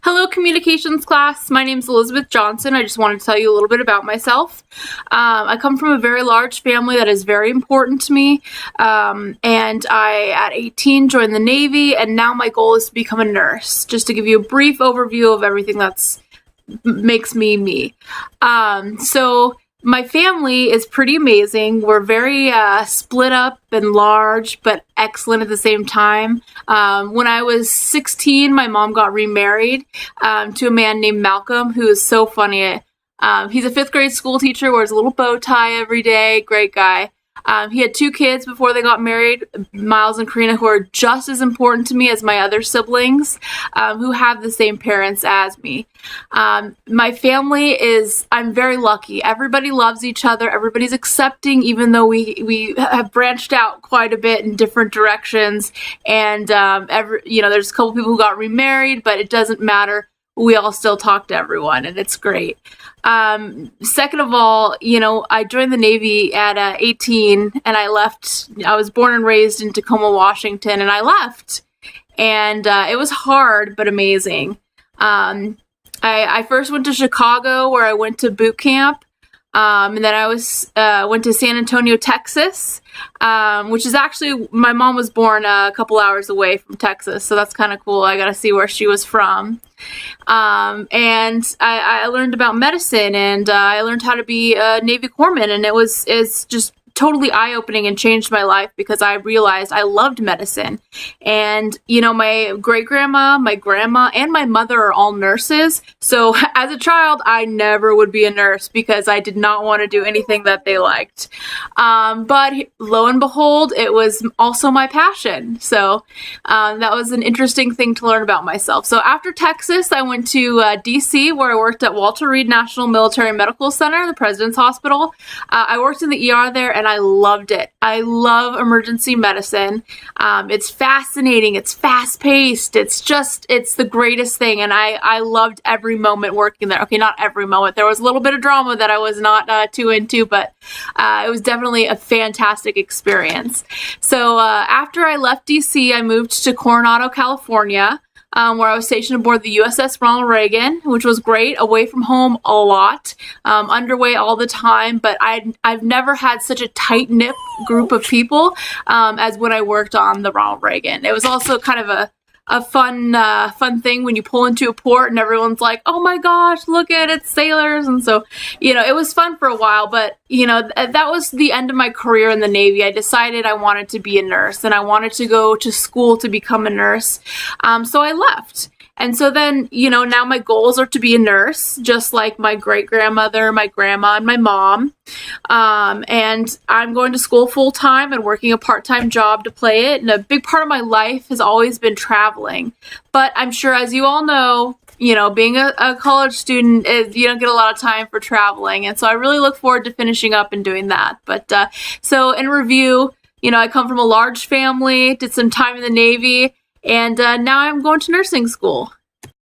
Hello, communications class. My name is Elizabeth Johnson. I just wanted to tell you a little bit about myself. I come from a very large family that is very important to me. And I, at 18, joined the Navy, and now my goal is to become a nurse. Just to give you a brief overview of everything that's makes me me. So my family is pretty amazing. We're very split up and large, but excellent at the same time. When I was 16, my mom got remarried to a man named Malcolm, who is so funny. He's a fifth grade school teacher, wears a little bow tie every day, great guy. He had 2 kids before they got married, Miles and Karina, who are just as important to me as my other siblings, who have the same parents as me. My family I'm very lucky. Everybody loves each other. Everybody's accepting, even though we have branched out quite a bit in different directions. And, there's a couple people who got remarried, but it doesn't matter. We all still talk to everyone, and it's great. Second of all, I joined the Navy at 18, and I left. I was born and raised in Tacoma, Washington, and I left. And it was hard, but amazing. I first went to Chicago, where I went to boot camp. And then I went to San Antonio, Texas, which is actually, my mom was born a couple hours away from Texas, so that's kind of cool. I got to see where she was from. And I learned about medicine, and I learned how to be a Navy corpsman, and it's just totally eye-opening and changed my life because I realized I loved medicine. And, my great-grandma, my grandma, and my mother are all nurses. So as a child, I never would be a nurse because I did not want to do anything that they liked. But lo and behold, it was also my passion. So that was an interesting thing to learn about myself. So after Texas, I went to DC, where I worked at Walter Reed National Military Medical Center, the President's Hospital. I worked in the ER there, and I loved it. I love emergency medicine. It's fascinating. It's fast-paced. It's the greatest thing, and I loved every moment working there. Okay, not every moment. There was a little bit of drama that I was not too into, but it was definitely a fantastic experience. So after I left DC, I moved to Coronado, California, where I was stationed aboard the USS Ronald Reagan, which was great, away from home a lot, underway all the time, but I've never had such a tight-knit group of people as when I worked on the Ronald Reagan. It was also kind of a fun thing when you pull into a port and everyone's like, oh my gosh, look at it, sailors. And so, it was fun for a while, but, that was the end of my career in the Navy. I decided I wanted to be a nurse, and I wanted to go to school to become a nurse. So I left. And so then, now my goals are to be a nurse, just like my great-grandmother, my grandma, and my mom. And I'm going to school full-time and working a part-time job to play it. And a big part of my life has always been traveling. But I'm sure, as you all know, being a college student, you don't get a lot of time for traveling. And so I really look forward to finishing up and doing that. But so in review, I come from a large family, did some time in the Navy, and now I'm going to nursing school.